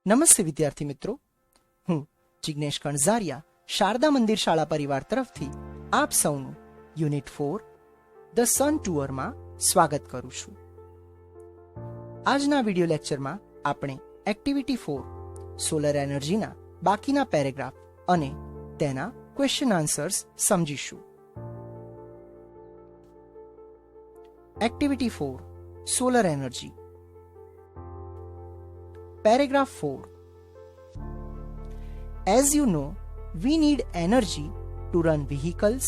નમસ્તે વિદ્યાર્થી મિત્રો, હું જિગ્નેશ કણઝારિયા શારદા મંદિર શાળા પરિવાર તરફથી આપ સૌનું યુનિટ 4 ધ સન ટુઅરમાં સ્વાગત કરું છું. આજના વિડિયો લેક્ચરમાં આપણે એક્ટિવિટી 4 સોલર એનર્જીના બાકીના પેરેગ્રાફ અને તેના ક્વેશ્ચન આન્સર્સ સમજીશું. Activity 4 solar energy. Paragraph 4. As you know, we need energy to run vehicles,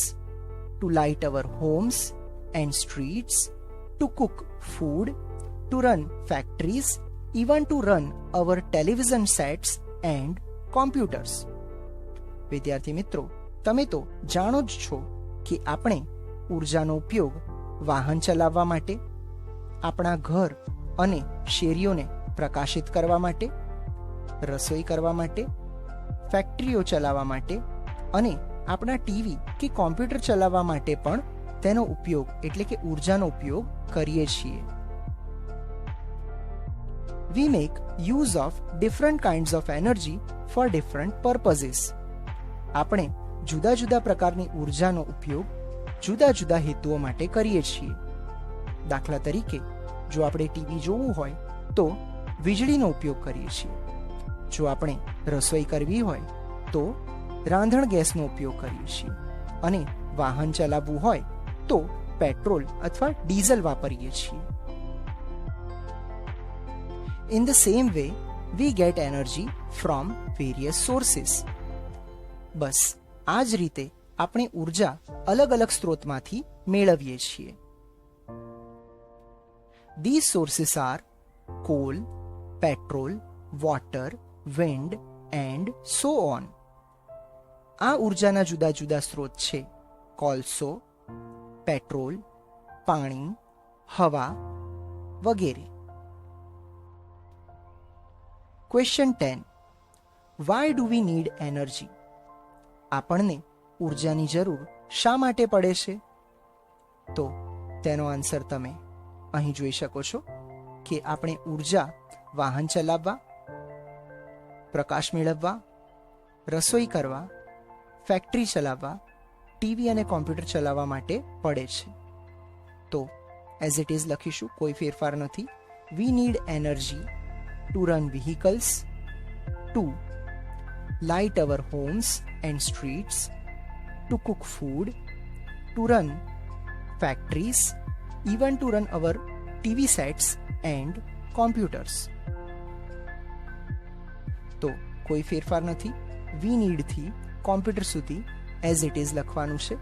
to light our homes and streets, to cook food, to run factories, even to run our television sets and computers. વિદ્યાર્થી મિત્રો, તમે તો જાણો જ છો કે આપણે ઉર્જાનો ઉપયોગ વાહન ચલાવવા માટે, આપણા ઘર અને શેરીઓને પ્રકાશિત કરવા માટે, રસોઈ કરવા માટે, ફેક્ટરીઓ ચલાવવા માટે અને આપણા ટીવી કે કોમ્પ્યુટર ચલાવવા માટે પણ તેનો ઉપયોગ એટલે કે ઉર્જાનો ઉપયોગ કરીએ છીએ. We make use of different kinds of energy for different purposes. આપણે જુદા જુદા પ્રકારની ઉર્જાનો ઉપયોગ જુદા જુદા હેતુઓ માટે કરીએ છીએ. દાખલા તરીકે, જો આપણે ટીવી જોવું હોય તો વીજળીનો ઉપયોગ કરીએ છીએ. જો આપણે રસોઈ કરવી હોય તો રાંધણ ગેસનો ઉપયોગ કરીએ છીએ અને વાહન ચલાવવું હોય તો પેટ્રોલ અથવા ડીઝલ વાપરીએ છીએ. In the same way, we get energy from various sources. બસ આ જ રીતે આપણે ઉર્જા અલગ અલગ સ્ત્રોતમાંથી મેળવીએ છીએ. These sources are coal, petrol, water, wind and so on. આ ઉર્જાના જુદા જુદા સ્ત્રોત છે કોલસો, પેટ્રોલ, પાણી, હવા વગેરે. Question 10. Why do we need energy? આપણને ઉર્જાની જરૂર શા માટે પડે છે? તો તેનો આન્સર તમે અહીં જોઈ શકો છો કે આપણે ઉર્જા વાહન ચલાવવા, પ્રકાશ મેળવવા, રસોઈ કરવા, ફેક્ટરી ચલાવવા, ટીવી અને કોમ્પ્યુટર ચલાવવા માટે પડે છે. તો એઝ ઇટ ઇઝ લખીશું, કોઈ ફેરફાર નથી. We need energy to run vehicles, to light our homes and streets, to cook food, to run factories, even to run our TV sets and computers. તો કોઈ ફેરફાર નથી. વી નીડથી કોમ્પ્યુટર સુધી એઝ ઇટ ઇઝ લખવાનું છે.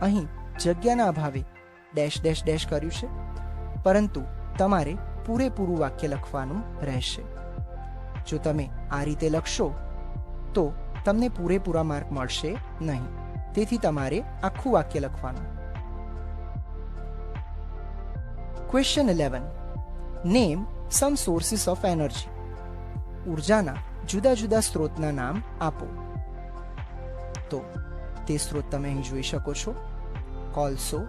અહીં જગ્યાના અભાવે ડેશ ડેશ ડેશ કર્યું છે, પરંતુ તમારે પૂરેપૂરું વાક્ય લખવાનું રહેશે. જો તમે આ રીતે લખશો તો તમને પૂરેપૂરા માર્ક મળશે નહીં. તેથી તમારે આખું વાક્ય લખવાનું. Question 11. Name some sources of energy. ઉર્જાના જુદા જુદા સ્ત્રોતના નામ આપો. તો તે સ્ત્રોત તમે અહીં જોઈ શકો છો: કોલસો,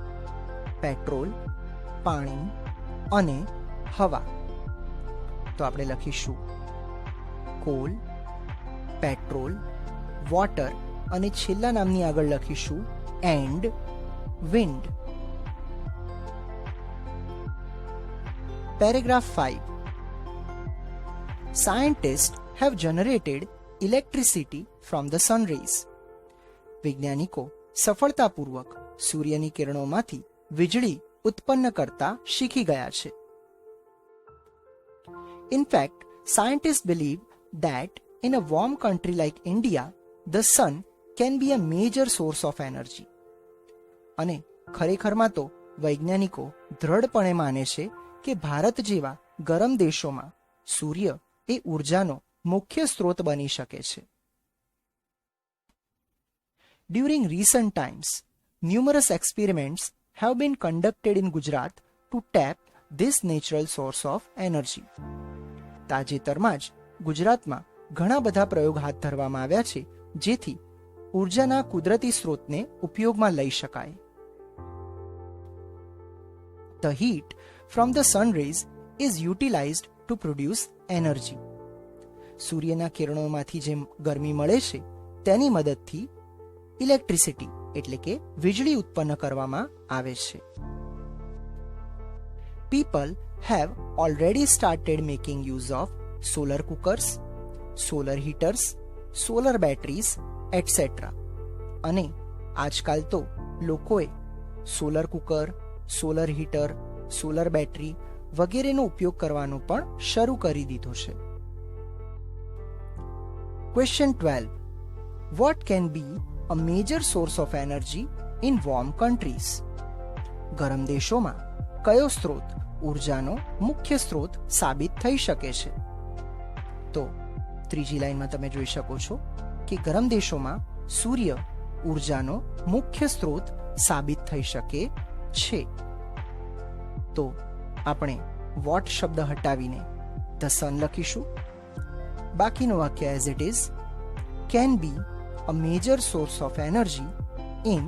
પેટ્રોલ, પાણી અને હવા. તો આપણે લખીશું કોલ, પેટ્રોલ, વોટર અને છેલ્લા નામની આગળ લખીશું and wind. Paragraph 5. Scientists have generated electricity from the sun rays. વૈજ્ઞાનિકો સફળતાપૂર્વક સૂર્યની કિરણોમાંથી વીજળી ઉત્પન્ન કરતા શીખી ગયા છે. In fact, scientists believe that in a warm country like India, the sun can be a major source of energy. અને ખરેખરમાં તો વૈજ્ઞાનિકો દૃઢપણે માને છે કે ભારત જેવા ગરમ દેશોમાં સૂર્ય એ ઉર્જાનો મુખ્ય સ્ત્રોત બની શકે છે. During recent times, numerous experiments have been conducted in Gujarat to tap this natural source of energy. તાજેતરમાં જ ગુજરાતમાં ઘણા બધા પ્રયોગ હાથ ધરવામાં આવ્યા છે જેથી ઉર્જાના કુદરતી સ્ત્રોતને ઉપયોગમાં લઈ શકાય. The heat from the sun rays is utilized to produce energy. સૂર્યના કિરણોમાંથી જે ગરમી મળે છે તેની મદદથી ઇલેક્ટ્રિસિટી એટલે કે વીજળી ઉત્પન્ન કરવામાં આવે છે. People have already started making use of solar cookers, solar heaters, solar batteries, etc. અને આજકાલ તો લોકોએ solar cooker, solar heater, solar battery વગેરેનો ઉપયોગ કરવાનો પણ શરૂ કરી દીધો છે. Question 12. What can be a major source of energy in warm countries? ગરમ દેશોમાં કયો સ્ત્રોત ઉર્જાનો મુખ્ય સ્ત્રોત સાબિત થઈ શકે છે? તો ત્રીજી લાઈનમાં તમે જોઈ શકો છો કે ગરમ દેશોમાં સૂર્ય ઉર્જાનો મુખ્ય સ્ત્રોત સાબિત થઈ શકે છે. તો આપણે વોટ શબ્દ હટાવીને ધ સન લખીશું. બાકીનું વાક્ય as it is can be a major source of energy in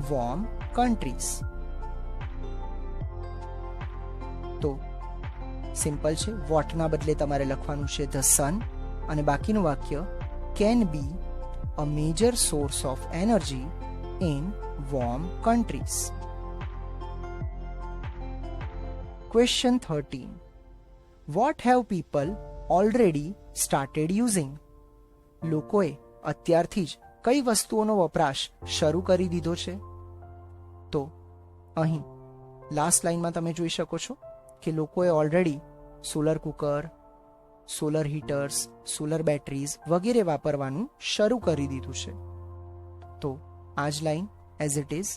warm countries. તો સિમ્પલ છે, વોટના બદલે તમારે લખવાનું છે ધ સન અને બાકીનું વાક્ય can be a major source of energy in warm countries. Question 13. What have people already started using? લોકોએ અત્યારથી જ કઈ વસ્તુઓનો વપરાશ શરૂ કરી દીધો છે? તો અહીં લાસ્ટ લાઈનમાં તમે જોઈ શકો છો કે લોકોએ already solar cooker, solar હીટર્સ, solar batteries વગેરે વાપરવાનું શરૂ કરી દીધું છે. તો આ જ line as it is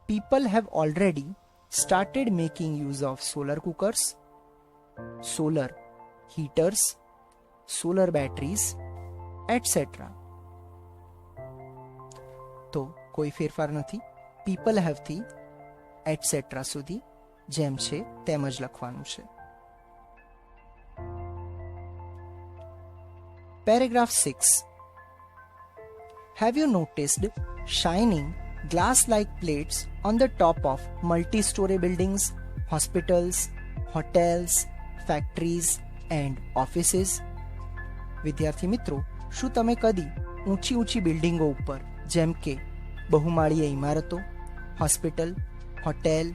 people have already started making use of solar cookers, solar heaters, solar batteries, etc. તો કોઈ ફેરફાર નથી. પીપલ હેવ થી એટસેટ્રા સુધી જેમ છે તેમ જ લખવાનું છે. Paragraph 6. Have you noticed shining glass-like plates on the top of multi-story buildings, hospitals, hotels, factories and offices? વિદ્યાર્થી મિત્રો, શું તમે કદી ઊંચી બિલ્ડિંગો ઉપર જેમ કે બહુમાળીય ઇમારતો, હોસ્પિટલ, હોટેલ,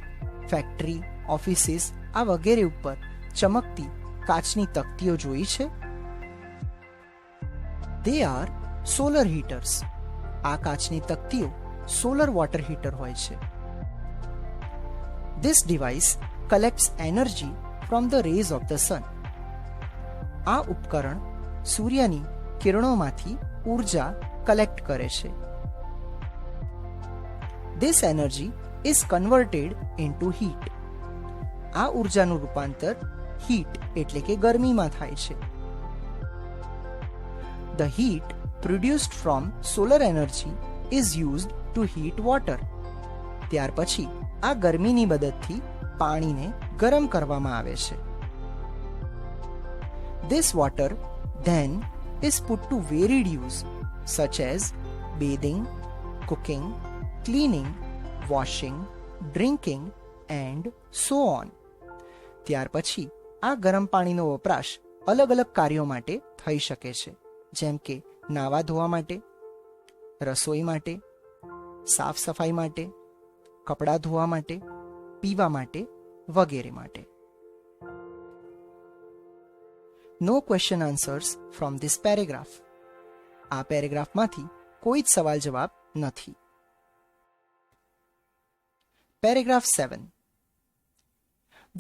ફેક્ટરી, ઓફિસીસ આ વગેરે ઉપર ચમકતી કાચની તકતીઓ જોઈ છે? They are solar heaters. આ કાચની તકતીઓ સોલર વોટર હીટર હોય છે. This device collects energy from the rays of the sun. આ ઉપકરણ સૂર્યની કિરણોમાંથી ઊર્જા કલેક્ટ કરે છે. This energy is converted into heat. આ ઊર્જાનું રૂપાંતર હીટ એટલે કે ગરમીમાં થાય છે. The heat produced from solar energy is used to heat water. ત્યાર પછી આ ગરમીની મદદથી પાણીને ગરમ કરવામાં આવે છે. This water then is put to varied use such as bathing, cooking, cleaning, washing, drinking and so on. ત્યાર પછી આ ગરમ પાણીનો વપરાશ અલગ કાર્યો માટે થઈ શકે છે, જેમ કે નાવા ધોવા માટે, રસોઈ માટે, સાફ સફાઈ માટે, કપડાં ધોવા માટે, પીવા માટે વગેરે માટે. No question answers from this paragraph. આ પેરેગ્રાફમાંથી કોઈ જ સવાલ જવાબ નથી. Paragraph 7.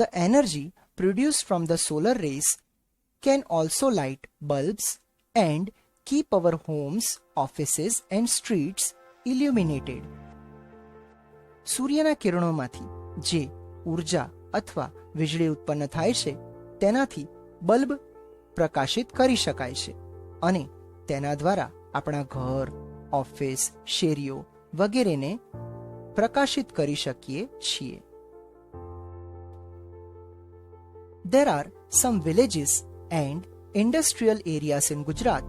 The energy produced from the solar rays can also light bulbs and keep our homes, offices and streets illuminated. સૂર્યના કિરણોમાંથી જે ઉર્જા અથવા વીજળી ઉત્પન્ન થાય છે તેનાથી બલ્બ પ્રકાશિત કરી શકાય છે અને તેના દ્વારા આપણા ઘર, ઓફિસ, શેરીઓ વગેરેને પ્રકાશિત કરી શકીએ છીએ. There are some villages and industrial areas in Gujarat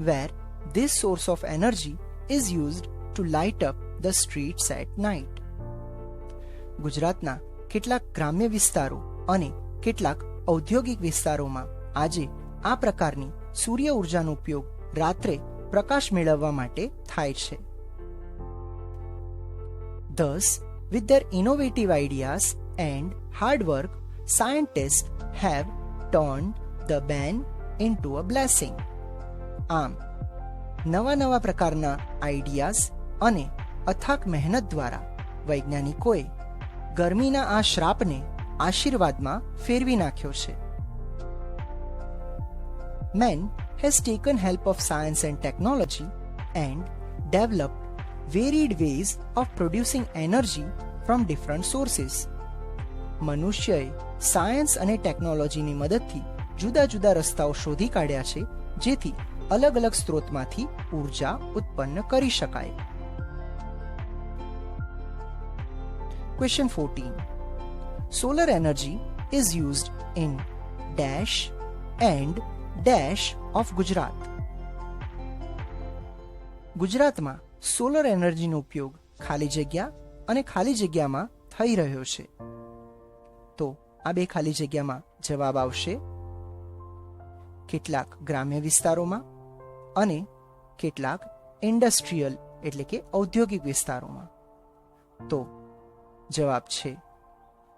where this source of energy is used to light up the streets at night. ગુજરાતના કેટલાક ગ્રામ્ય વિસ્તારો અને કેટલાક ઔદ્યોગિક વિસ્તારોમાં આજે આ પ્રકારની સૂર્ય ઉર્જાનો ઉપયોગ રાત્રે પ્રકાશ મેળવવા માટે થાય છે. Thus, with their innovative ideas and hard work, scientists have turned the ban into a blessing. આમ નવા પ્રકારના આઈડિયાઝ અને અથાક મહેનત દ્વારા વૈજ્ઞાનિકોએ ગરમીના આ શ્રાપને આશીર્વાદમાં ફેરવી નાખ્યો છે. Man has taken help of science and technology and developed varied ways of producing energy from different sources. મનુષ્યએ સાયન્સ અને ટેકનોલોજીની મદદથી જુદા જુદા રસ્તાઓ શોધી કાઢ્યા છે જેથી અલગ અલગ સ્ત્રોતમાંથી ઉર્જા ઉત્પન્ન કરી શકાય. Question 14. Solar energy is used in dash and dash of Gujarat. ગુજરાતમાં સોલર એનર્જીનો ઉપયોગ ખાલી જગ્યા અને ખાલી જગ્યામાં થઈ રહ્યો છે. તો આ બે ખાલી જગ્યામાં જવાબ આવશે કેટલાક ગ્રામ્ય વિસ્તારોમાં અને કેટલાક ઇન્ડસ્ટ્રીયલ એટલે કે ઔદ્યોગિક વિસ્તારોમાં. તો જવાબ છે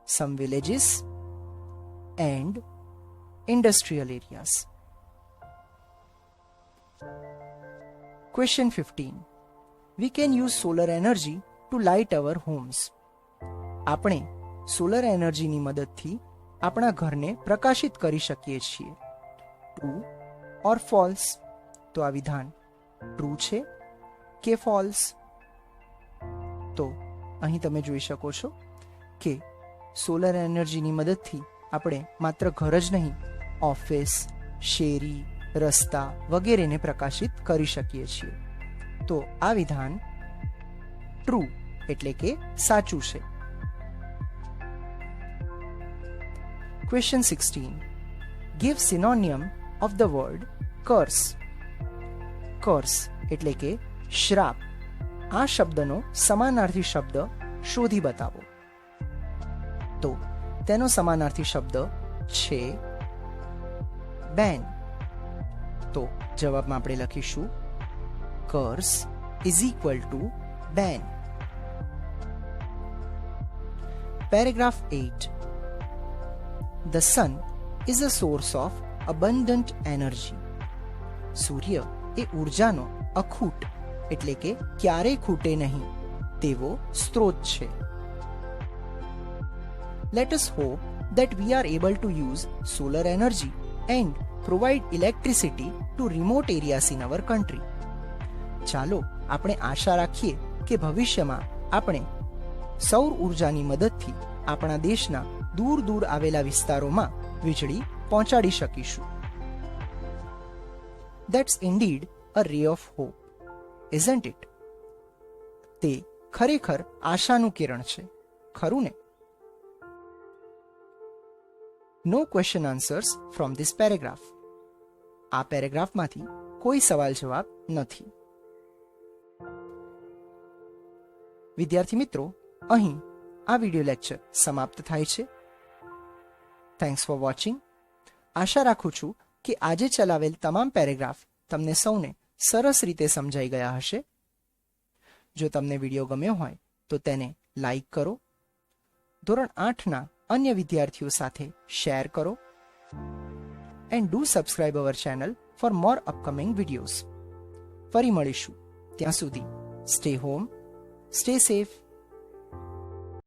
some villages and industrial areas. Question 15. We can use solar energy to light our homes. આપણે સોલર એનર્જીની મદદથી આપણા ઘરને પ્રકાશિત કરી શકીએ છીએ. True or false? તો આ વિધાન ટ્રુ છે કે ફોલ્સ? તો અહીં તમે જોઈ શકો છો કે સોલર એનર્જીની મદદથી આપણે માત્ર ઘર જ નહીં, ઓફિસ, શેરી, રસ્તા વગેરેને પ્રકાશિત કરી શકીએ છીએ. તો આ વિધાન ટ્રુ એટલે કે સાચું છે. Question 16. Give synonym of the word curse. Curse એટલે કે શ્રાપ. આ શબ્દનો સમાનાર્થી શબ્દ શોધી બતાવો. તો તેનો સમાનાર્થી શબ્દ છે બેન. તો જવાબમાં આપણે લખીશું curse is equal to ban. Paragraph 8. The sun is a source of abundant energy. સૂર્ય એ ઉર્જાનો અખૂટ એટલે કે ક્યારેય ખૂટે નહીં તેવો સ્ત્રોત છે. Let us hope that we are able to use solar energy and provide electricity to remote areas in our country. ચાલો આપણે આશા રાખીએ કે ભવિષ્યમાં આપણે સૌર ઉર્જાની મદદથી આપણા દેશના દૂર દૂર આવેલા વિસ્તારોમાં વીજળી પહોંચાડી શકીશું. That's indeed a ray of hope, isn't it? તે ખરેખર આશાનું કિરણ છે, ખરું ને? No question answers from this paragraph. આ પેરેગ્રાફમાંથી કોઈ સવાલ જવાબ નથી. વિદ્યાર્થી મિત્રો, અહીં આ વિડિયો લેક્ચર સમાપ્ત થાય છે. Thanks for watching. આશા રાખું છું કે આજે ચલાવેલ તમામ પેરેગ્રાફ તમને સૌને સરસ રીતે સમજાઈ ગયા હશે. જો તમને વિડીયો ગમ્યો હોય તો તેને લાઈક કરો, ધોરણ 8ના અન્ય વિદ્યાર્થીઓ સાથે શેર કરો and do subscribe our channel for more upcoming videos. ફરી મળીશું. ત્યાં સુધી સ્ટે હોમ, સ્ટે સેફ.